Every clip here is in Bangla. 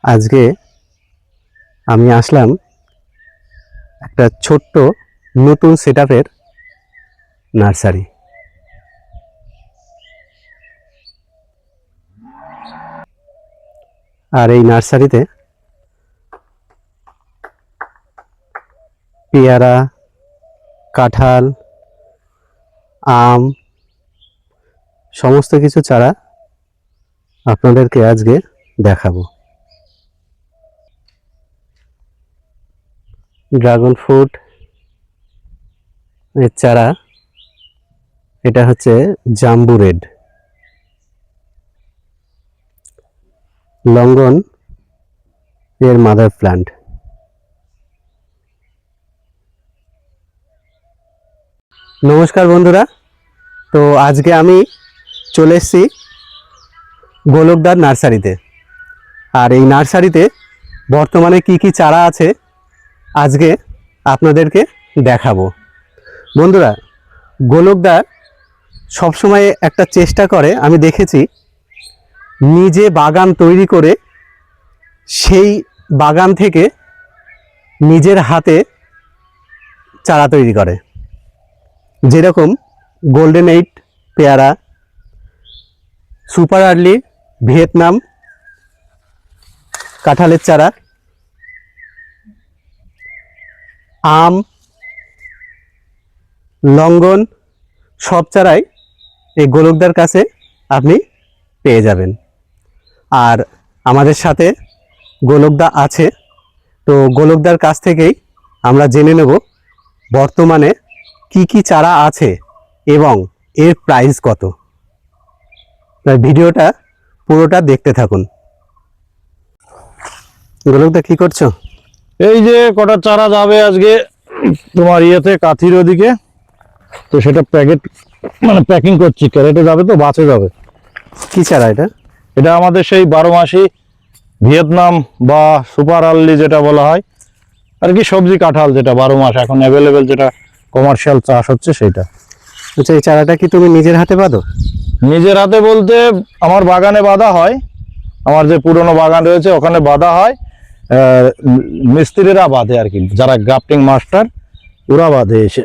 আজকে আমি আসলাম একটা ছোট্ট নতুন সেটআপের নার্সারি। আর এই নার্সারিতে পেয়ারা, কাঁঠাল, আম সমস্ত কিছু চারা আপনাদেরকে আজকে দেখাবো। ড্রাগন ফ্রুট এর চারা, এটা হচ্ছে জাম্বু রেড, লঙ্গন এর মাদার প্ল্যান্ট। নমস্কার বন্ধুরা, তো আজকে আমি চলে এসেছি গোলকদার নার্সারিতে। আর এই নার্সারিতে বর্তমানে কি কি চারা আছে আজকে আপনাদেরকে দেখাবো। বন্ধুরা, গোলকদার সবসময় একটা চেষ্টা করে, আমি দেখেছি, নিজে বাগান তৈরি করে সেই বাগান থেকে নিজের হাতে চারা তৈরি করে। যেরকম গোল্ডেন 8 পেয়ারা, সুপার আর্লি ভিয়েতনাম কাঁঠালের চারা, আম, লঙ্গন সব চারাই এই গোলকদার কাছে আপনি পেয়ে যাবেন। আর আমাদের সাথে গোলকদা আছে, তো গোলকদার কাছ থেকেই আমরা জেনে নেব বর্তমানে কি কি চারা আছে এবং এর প্রাইস কত। ভিডিওটা পুরোটা দেখতে থাকুন। গোলকদা কি করছো? এই যে কটা চারা যাবে আজকে তোমার ইয়েতে কাথির ওদিকে, তো সেটা প্যাকিং করছি। ক্যারেটে যাবে, তো বাসে যাবে। কি চারা এটা? এটা আমাদের সেই 12 মাসি ভিয়েতনাম বা সুপার আর্লি যেটা বলা হয় আর কি, সবজি কাঁঠাল, যেটা 12 মাস এখন অ্যাভেলেবেল, যেটা কমার্শিয়াল চাষ হচ্ছে সেটা। আচ্ছা, এই চারাটা কি তুমি নিজের হাতে বাঁধো? নিজের হাতে বলতে আমার বাগানে বাঁধা হয়, আমার যে পুরনো বাগান রয়েছে ওখানে বাঁধা হয়। মিস্ত্রিরা বাঁধে আর কি, যারা গ্রাফটিং মাস্টার ওরা বাঁধে এসে।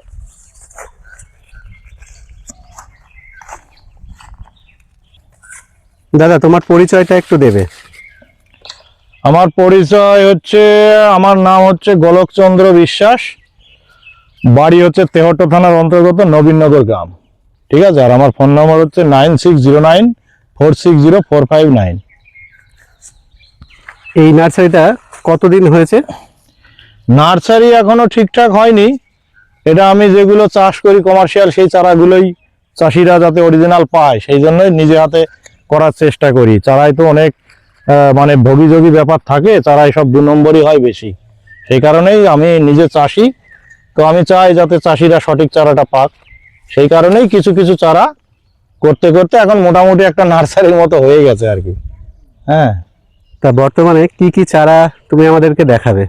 দাদা, তোমার পরিচয়টা একটু দেবে? আমার পরিচয় হচ্ছে, আমার নাম হচ্ছে গোলকচন্দ্র বিশ্বাস, বাড়ি হচ্ছে তেহট্ট থানার অন্তর্গত নবীননগর গ্রাম, ঠিক আছে। আর আমার ফোন নম্বর হচ্ছে 9609460459। এই নার্সারিটা কতদিন হয়েছে? নার্সারি এখনো ঠিকঠাক হয়নি। এটা আমি যেগুলো চাষ করি কমার্শিয়াল, সেই চারাগুলোই চাষিরা যাতে অরিজিনাল পায় সেই জন্যই নিজে হাতে করার চেষ্টা করি। চারাই তো অনেক মানে ভোগীযোগী ব্যাপার থাকে, চারাই সব 2 নম্বরই হয় বেশি। সেই কারণেই আমি নিজে চাষি, তো আমি চাই যাতে চাষিরা সঠিক চারাটা পাক। সেই কারণেই কিছু কিছু চারা করতে করতে এখন মোটামুটি একটা নার্সারির মতো হয়ে গেছে আর কি। হ্যাঁ, তা বর্তমানে কি কি চারা তুমি আমাদেরকে দেখাবে?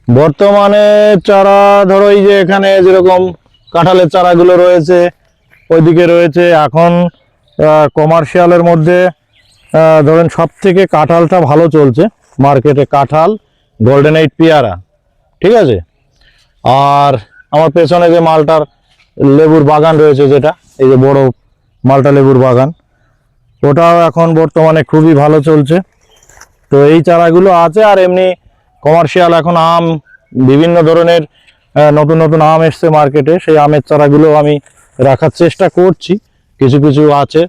বর্তমানে চারা ধরো এই যে এখানে যেরকম কাঁঠালের চারাগুলো রয়েছে, ওইদিকে রয়েছে এখন কমার্শিয়ালের মধ্যে ধরেন সব থেকে কাঁঠালটা ভালো চলছে মার্কেটে, কাঁঠাল, গোল্ডেন 8 পেয়ারা, ঠিক আছে। আর আমার পেছনে যে মালটার লেবুর বাগান রয়েছে, যেটা এই যে বড় মালটা লেবুর বাগান, ওটাও এখন বর্তমানে খুবই ভালো চলছে। তো এই চারাগুলো আছে। আর এমনি কমার্শিয়াল এখন আম, বিভিন্ন ধরনের নতুন নতুন আম এসছে মার্কেটে, সেই আমের চারাগুলো আমি রাখার চেষ্টা করছি। কিছু কিছু আছে,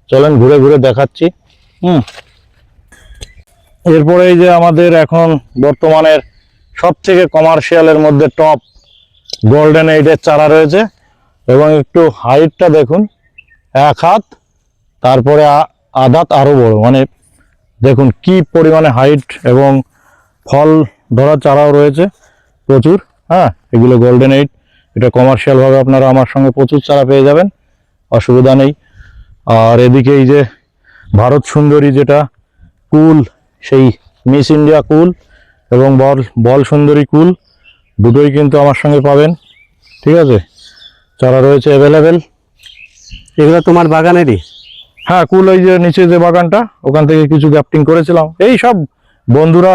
চলেন ঘুরে ঘুরে দেখাচ্ছি। এরপরে এই যে আমাদের এখন বর্তমানের সব থেকে কমার্শিয়ালের মধ্যে টপ গোল্ডেন 8-এর চারা রয়েছে, এবং একটু হাইটটা দেখুন, 1 হাত, তারপরে আধাত আরো বড়, মানে দেখুন কি পরিমাণে হাইট, এবং ফল ধরা চারাও রয়েছে প্রচুর। হ্যাঁ, এগুলো গোল্ডেন 8, এটা কমার্শিয়াল ভাবে আপনারা আমার সঙ্গে প্রচুর চারা পেয়ে যাবেন, অসুবিধা নেই। আর এদিকে এই যে ভারত সুন্দরী, যেটা কুল, সেই মিস ইন্ডিয়া কুল এবং বল সুন্দরী কুল, দুটোই কিন্তু আমার সঙ্গে পাবেন, ঠিক আছে। চারা রয়েছে অ্যাভেলেবেল। এগুলো তোমার বাগানেরই? হ্যাঁ, কুল ওই যে নিচে যে বাগানটা, ওখান থেকে কিছু গ্রাফটিং করেছিলাম, এই সব বন্ধুরা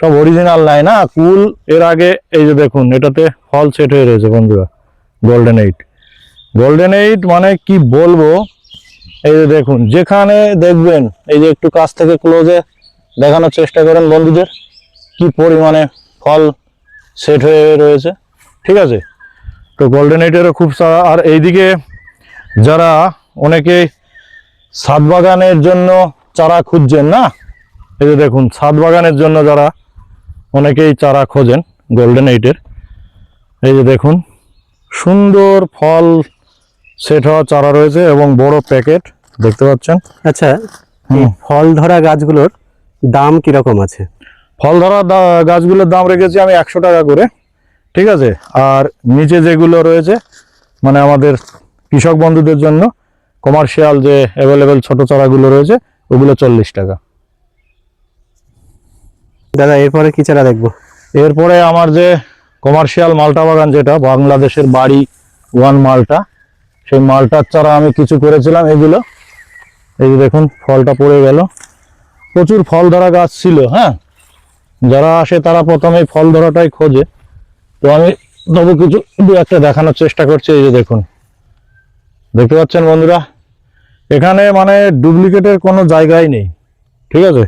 সব অরিজিনাল নাই না কুল। এর আগে এই যে দেখুন এটাতে ফল সেট হয়ে রয়েছে বন্ধুরা, গোল্ডেন 8। গোল্ডেন 8 মানে কি বলবো, এই যে দেখুন যেখানে দেখবেন, এই যে একটু কাছ থেকে ক্লোজে দেখানোর চেষ্টা করেন বন্ধুদের, কি পরিমাণে ফল সেট হয়ে রয়েছে। ঠিক আছে, তো গোল্ডেন 8-এরও খুব সারা। আর এইদিকে যারা অনেকে ছাদ বাগানের জন্য চারা খুঁজছেন না, এই যে দেখুন ছাদ বাগানের জন্য যারা অনেকেই চারা খোঁজেন গোল্ডেন 8-এর, এই যে দেখুন সুন্দর ফল সেট হওয়া চারা রয়েছে এবং বড় প্যাকেট দেখতে পাচ্ছেন। আচ্ছা, এই ফল ধরা গাছগুলোর দাম কিরকম আছে? ফল ধরা গাছগুলোর দাম রেখেছি আমি 100 টাকা করে। ঠিক আছে, আর নিচে যেগুলো রয়েছে মানে আমাদের কৃষক বন্ধুদের জন্য কমার্শিয়াল যে অ্যাভেলেবেল ছোট চারাগুলো রয়েছে ওগুলো 40 টাকা। দাদা এরপরে কি চারা দেখবো? এরপরে আমার যে কমার্শিয়াল মালটা বাগান, যেটা বাংলাদেশের বাড়ি 1 মালটা, সেই মালটার চারা আমি কিছু করেছিলাম। এগুলো এই যে দেখুন ফলটা পড়ে গেল, প্রচুর ফল ধরা গাছ ছিল। হ্যাঁ, যারা আসে তারা প্রথমেই ফল ধরাটাই খোঁজে, তো আমি তবু কিছু দু একটা দেখানোর চেষ্টা করছি। এই যে দেখুন, দেখতে পাচ্ছেন বন্ধুরা, এখানে মানে ডুপ্লিকেটের কোনো জায়গাই নেই। ঠিক আছে,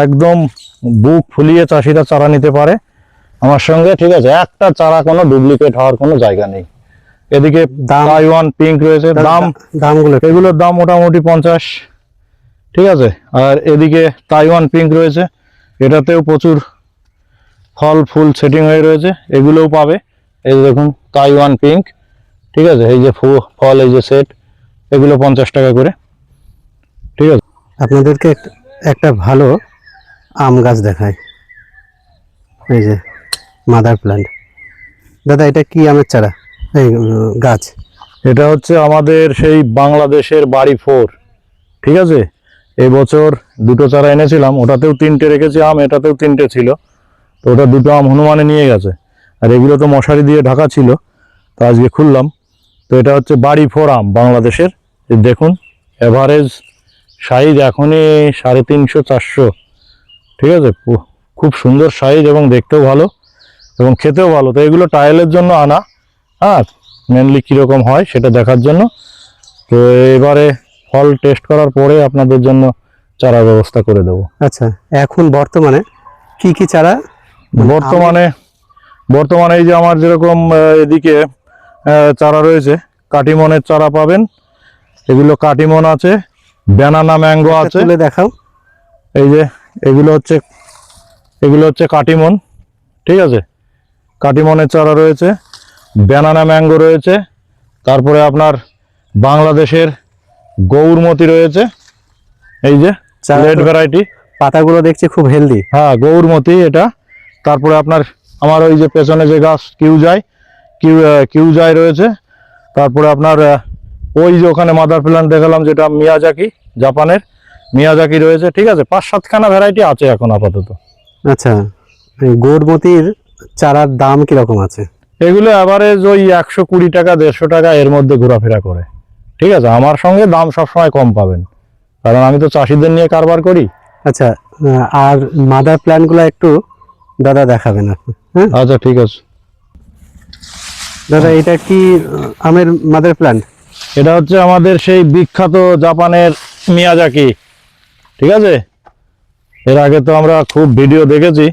একদম বুক ফুলিয়ে চাষিরা চারা নিতে পারে আমার সঙ্গে। ঠিক আছে, একটা চারা কোনো ডুপ্লিকেট হওয়ার কোনো জায়গা নেই। এদিকে তাইওয়ান পিঙ্ক রয়েছে, দামগুলো এগুলোর দাম মোটামুটি 50। ঠিক আছে, আর এদিকে তাইওয়ান পিঙ্ক রয়েছে, এটাতেও প্রচুর ফল ফুল সেটিং হয়ে রয়েছে, এগুলোও পাবে। এই যে দেখুন তাইওয়ান পিঙ্ক। ঠিক আছে, এই যে ফল এই যে সেট, এগুলো 50 টাকা করে। ঠিক আছে, আপনাদেরকে একটা ভালো আম গাছ দেখায়, এই যে মাদার প্ল্যান্ট। দাদা এটা কি আমের চারা, এই গাছ? এটা হচ্ছে আমাদের সেই বাংলাদেশের বাড়ি 4। ঠিক আছে, এই বছর দুটো চারা এনেছিলাম, ওটাতেও 3টে রেখেছি আম, এটাতেও 3টে ছিল। তো ওটা দুটো আম হনুমানে নিয়ে গেছে, আর এগুলো তো মশারি দিয়ে ঢাকা ছিল, তো আজকে খুললাম। তো এটা হচ্ছে বাড়ি 4 আম বাংলাদেশের। দেখুন এভারেজ সাইজ এখনই 350-400। ঠিক আছে, খুব সুন্দর সাইজ এবং দেখতেও ভালো এবং খেতেও ভালো। তো এগুলো ট্রায়ালের জন্য আনা, হ্যাঁ, মেনলি কীরকম হয় সেটা দেখার জন্য। তো এবারে ফল টেস্ট করার পরে আপনাদের জন্য চারা ব্যবস্থা করে দেবো। আচ্ছা, এখন বর্তমানে কি কি চারা? বর্তমানে এই যে আমার যেরকম এদিকে চারা রয়েছে, কাটিমনের চারা পাবেন, এগুলো কাটিমন আছে, ব্যানানা ম্যাঙ্গো আছে। তুলে দেখাও। এই যে এগুলো হচ্ছে কাটিমন। ঠিক আছে, কাটিমনের চারা রয়েছে, ব্যানানা ম্যাঙ্গো রয়েছে, তারপরে আপনার বাংলাদেশের গৌরমতি রয়েছে, এই যে রেড ভ্যারাইটি। পাতাগুলো দেখছি খুব হেলদি। হ্যাঁ, গৌরমতি এটা। তারপরে আপনার আমার ওই যে পেছনে যে গাছ কিউজাই রয়েছে। তারপরে আপনার ওই যে ওখানে মাদার প্ল্যান্ট দেখালাম যেটা মিয়াজাকি, জাপানের মিয়াজাকি রয়েছে। ঠিক আছে, 5-7খানা ভ্যারাইটি আছে এখন আপাতত। আচ্ছা, গৌরমতির চারার দাম কিরকম আছে? এগুলো অ্যাভারেজ ওই 120 টাকা 150 টাকা এর মধ্যে ঘোরাফেরা করে। ঠিক আছে, আমার সঙ্গে দাম সবসময় কম পাবেন, কারণ আমি তো চাষিদের নিয়ে কারবার করি। আচ্ছা, আর মাদার প্ল্যান্টগুলো একটু দাদা দেখাবেন আপনি? হ্যাঁ আচ্ছা ঠিক আছে দাদা, এটা কি আমের মাদার প্ল্যান্ট? এটা হচ্ছে আমাদের সেই বিখ্যাত জাপানের মিয়াজাকি। ঠিক আছে, এর আগে তো আমরা খুব ভিডিও দেখেছি,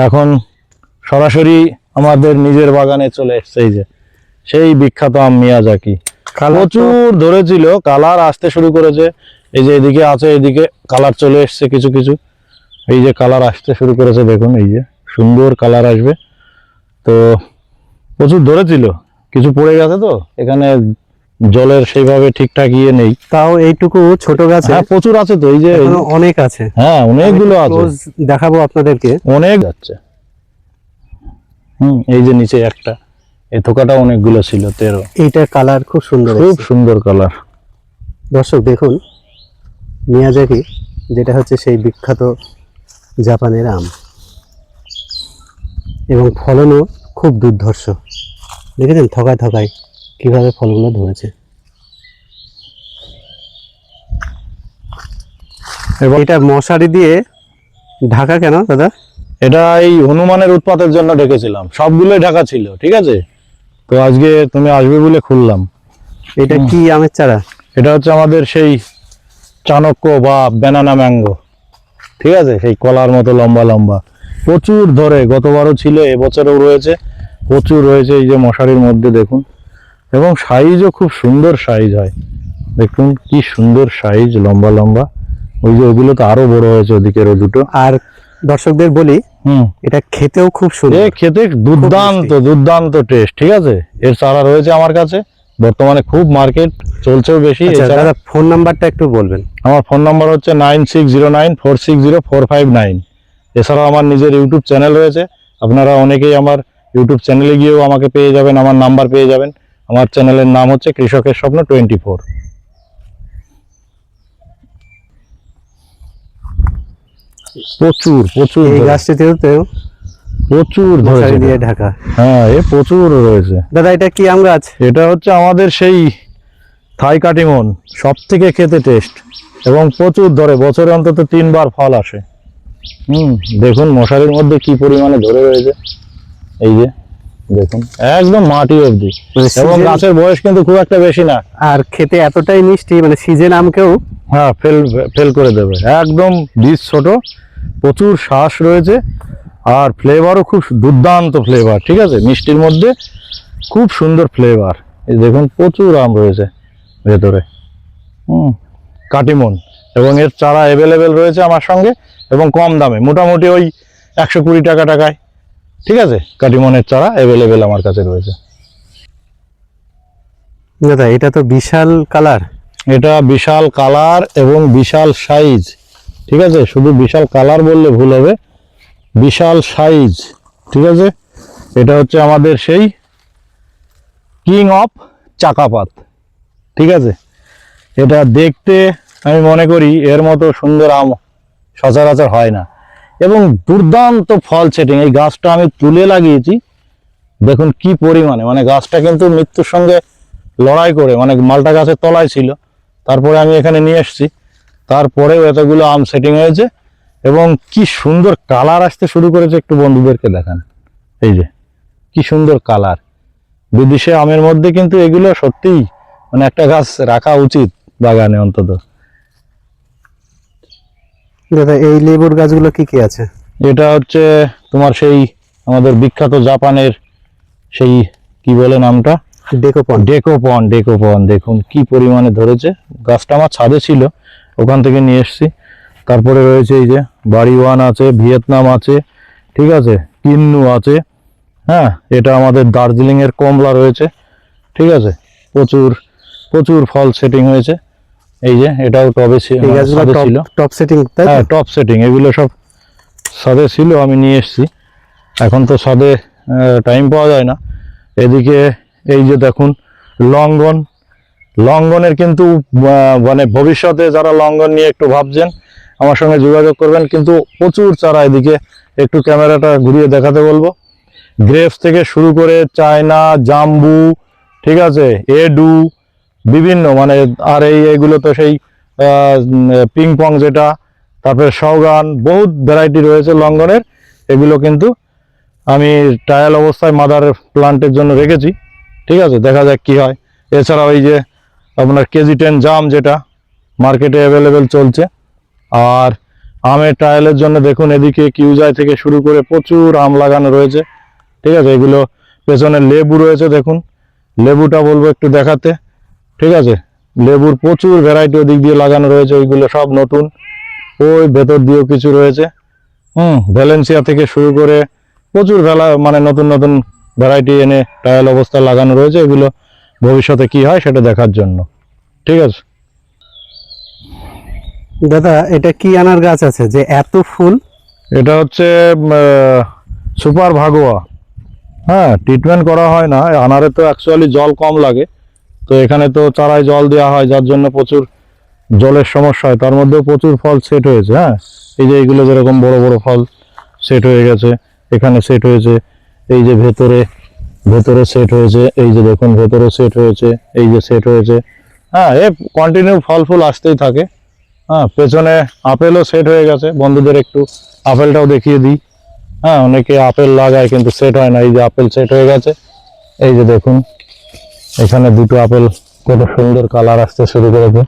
এখন সরাসরি আমাদের নিজের বাগানে চলে এসছে। এই যে সেই বিখ্যাত আম মিয়াজাকি, প্রচুর ধরেছিল, কালার আসতে শুরু করেছে। এই যে এদিকে আছে, এদিকে কালার চলে এসছে কিছু কিছু, এই যে কালার আসতে শুরু করেছে, দেখুন এই যে সুন্দর কালার আসবে। তো প্রচুর ধরেছিল, কিছু পড়ে গেছে, তো এখানে জলের সেইভাবে ঠিকঠাক ইয়ে নেই। তাও এইটুকু ছোট গাছে প্রচুর আছে, তো এই যে অনেক আছে। হ্যাঁ, অনেকগুলো আছে, দেখাবো আপনাদেরকে, অনেক যাচ্ছে। এই যে নিচে একটা, এই থোকাটা অনেকগুলো ছিল, 13। এইটা কালার খুব সুন্দর, খুব সুন্দর কালার। দর্শক দেখুন, মিয়াজাকি যেটা হচ্ছে সেই বিখ্যাত জাপানের আম, এবং ফলনও খুব দুর্ধর্ষ। দেখেছেন থকায় থকায় কিভাবে ফলগুলো ধরেছে। এবং এটা মশারি দিয়ে ঢাকা কেন দাদা? এটা এই হনুমানের উৎপাতের জন্য ঢেকেছিলাম, সবগুলোই ঢাকা ছিল, ঠিক আছে। তো আজকে তুমি আসবে বলে খুললাম। এটা কি আমের চারা? এটা হচ্ছে আমাদের সেই চাণক্য বা ব্যানানা ম্যাঙ্গো, ঠিক আছে, সেই কলার মতো লম্বা লম্বা, প্রচুর ধরে, গতবারও ছিল, এবছরও রয়েছে, প্রচুর রয়েছে। এই যে মশারির মধ্যে দেখুন, এবং সাইজও খুব সুন্দর সাইজ হয়, দেখুন কি সুন্দর সাইজ, লম্বা লম্বা। ওই যে ওগুলো তো আরো বড় হয়েছে ওদিকের ও দুটো। আর দর্শকদের বলি, এটা খেতেও খুব এ সুন্দর। খেতে দুর্দান্ত দুর্দান্ত টেস্ট, ঠিক আছে। এর চারা রয়েছে আমার কাছে, বর্তমানে খুব মার্কেট চলছেও বেশি। আচ্ছা এছাড়া দাদা, ফোন নাম্বারটা একটু বলবেন। আমার ফোন নাম্বার হচ্ছে 9609460459। এছাড়াও আমার নিজের ইউটিউব চ্যানেল রয়েছে, আপনারা অনেকেই আমার ইউটিউব চ্যানেলে গিয়েও আমাকে পেয়ে যাবেন, আমার নাম্বার পেয়ে যাবেন। আমার চ্যানেলের নাম হচ্ছে কৃষকের স্বপ্ন 24। প্রচুর প্রচুর এই ধরে- গাছটিতেও তো প্রচুর মশারি ধরেছে দিয়ে এটা। ঢাকা। হ্যাঁ, এ প্রচুর রয়েছে। দাদা এটা কি আম গাছ? এটা হচ্ছে আমাদের সেই থাই কাটিমন, সব থেকে খেতে টেস্ট, এবং প্রচুর ধরে, বছরে অন্তত 3 বার ফল আসে। দেখুন মশারির মধ্যে কি পরিমাণে ধরে রয়েছে, এই যে দেখুন, একদম মাটি অবধি। মানে এবং season- গাছের বয়স কিন্তু খুব একটা বেশি না। আর খেতে এতটাই মিষ্টি, মানে সিজন আমকেও হ্যাঁ, ফেল ফেল করে দেবে, একদম বীজ ছোট, প্রচুর শ্বাস রয়েছে, আর ফ্লেভারও খুব দুর্দান্ত ফ্লেভার, ঠিক আছে, মিষ্টির মধ্যে খুব সুন্দর ফ্লেভার। এই দেখুন প্রচুর আম রয়েছে ভেতরে। কাটিমন, এবং এর চারা অ্যাভেলেবেল রয়েছে আমার সঙ্গে, এবং কম দামে, মোটামুটি ওই 120 টাকায়, ঠিক আছে। কাটিমনের চারা অ্যাভেলেবেল আমার কাছে রয়েছে। দাদা এটা তো বিশাল কালার। এটা বিশাল কালার এবং বিশাল সাইজ, ঠিক আছে, শুধু বিশাল কালার বললে ভুল হবে, বিশাল সাইজ, ঠিক আছে। এটা হচ্ছে আমাদের সেই কিং অফ চাকাপাত, ঠিক আছে। এটা দেখতে আমি মনে করি এর মতো সুন্দর আম সচরাচর হয় না, এবং দুর্দান্ত ফল সেটিং। এই গাছটা আমি তুলে লাগিয়েছি, দেখুন কি পরিমাণে, মানে গাছটা কিন্তু মৃত্যুর সঙ্গে লড়াই করে, মানে মালটা গাছের তলায় ছিল, তারপরে আমি এখানে নিয়ে এসেছি, তারপরেও এতগুলো আম সেটিং হয়েছে, এবং কি সুন্দর কালার আসতে শুরু করেছে। একটু বন্ধুদেরকে দেখান, এই যে কি সুন্দর কালার। বিদেশে আমের মধ্যে কিন্তু এগুলো সত্যিই, মানে একটা গাছ রাখা উচিত বাগানে অন্তত। দাদা এই লেবুর গাছগুলো কি কি আছে? এটা হচ্ছে তোমার সেই আমাদের বিখ্যাত জাপানের সেই কি বলে নামটা, ডেকোপন। ডেকোপন। দেখুন কি পরিমাণে ধরেছে, গাছটা আমার ছাদে ছিল, ওখান থেকে নিয়ে এসেছি। তারপরে রয়েছে এই যে বাড়িওয়ান আছে, ভিয়েতনাম আছে, ঠিক আছে, কিন্নু আছে। হ্যাঁ, এটা আমাদের দার্জিলিং এর কমলা রয়েছে, ঠিক আছে, প্রচুর প্রচুর ফল সেটিং হয়েছে। এই যে এটাও টবে এই গাছগুলো ছাদে ছিল, টপ সেটিং, তাই হ্যাঁ তো? টপ সেটিং, এগুলো সব ছাদে ছিল, আমি নিয়ে এসেছি। এখন তো ছাদে টাইম পাওয়া যায় না। এদিকে এই যে দেখুন লঙ্ঘন, লঙ্ঘনের কিন্তু মানে ভবিষ্যতে যারা লঙ্ঘন নিয়ে একটু ভাবছেন আমার সঙ্গে যোগাযোগ করবেন, কিন্তু প্রচুর চারা। এদিকে একটু ক্যামেরাটা ঘুরিয়ে দেখাতে বলবো। গ্রেপস থেকে শুরু করে চায়না, জাম্বু, ঠিক আছে, এডু, বিভিন্ন মানে, আর এইগুলো তো সেই পিং পং যেটা, তারপরে সওগান, বহুত ভ্যারাইটি রয়েছে লঙ্ঘনের। এগুলো কিন্তু আমি ট্রায়াল অবস্থায় মাদার প্লান্টের জন্য রেখেছি, ঠিক আছে, দেখা যাক কি হয়। এছাড়াও এই যে আপনার KG10 জাম, যেটা মার্কেটে অ্যাভেলেবেল চলছে। আর আমের ট্রায়ালের জন্য দেখুন এদিকে কিউজাই থেকে শুরু করে প্রচুর আম লাগানো রয়েছে, ঠিক আছে। এগুলো পেছনে লেবু রয়েছে, দেখুন লেবুটা বলবো একটু দেখাতে, ঠিক আছে। লেবুর প্রচুর ভ্যারাইটি ওদিক দিয়ে লাগানো রয়েছে, ওইগুলো সব নতুন। ওই ভেতর দিয়েও কিছু রয়েছে, ভ্যালেন্সিয়া থেকে শুরু করে প্রচুর মানে নতুন নতুন ভ্যারাইটি এনে ট্রায়াল অবস্থায় লাগানো রয়েছে। এগুলো ভবিষ্যতে কি হয় সেটা দেখার জন্য, ঠিক আছে। দাদা এটা কি আনার গাছ আছে যে এত ফুল? এটা হচ্ছে সুপার ভাগোয়া। হ্যাঁ, ট্রিটমেন্ট করা হয় না, আনারে তো অ্যাকচুয়ালি জল কম লাগে, তো এখানে তো চারায় জল দেওয়া হয়, যার জন্য প্রচুর জলের সমস্যা হয়। তার মধ্যেও প্রচুর ফল সেট হয়েছে। হ্যাঁ, এই যে এইগুলো যেরকম বড় বড় ফল সেট হয়ে গেছে, এখানে সেট হয়েছে, এই যে ভেতরে সেট হয়েছে, এই যে দেখুন ভেতরে সেট হয়েছে, এই যে সেট হয়েছে। হ্যাঁ, এ কন্টিনিউ ফল ফুল আসতেই থাকে। হ্যাঁ, পেছনে আপেলও সেট হয়ে গেছে, বন্ধুদের একটু আপেলটাও দেখিয়ে দিই। হ্যাঁ, অনেকে আপেল লাগায় কিন্তু সেট হয় না। এই যে আপেল সেট হয়ে গেছে, এই যে দেখুন এখানে দুটো আপেল কত সুন্দর কালার আসতে শুরু করেছে।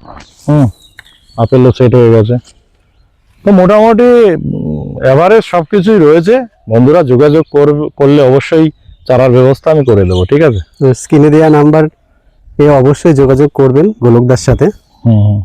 আপেলও সেট হয়ে গেছে। তো মোটামুটি এভারেজ সবকিছুই রয়েছে। বন্ধুরা যোগাযোগ করলে অবশ্যই চারার ব্যবস্থা আমি করে দেবো, ঠিক আছে? তো স্ক্রিনে দেওয়া নাম্বার এ অবশ্যই যোগাযোগ করবেন গোলকদার সাথে। হুম।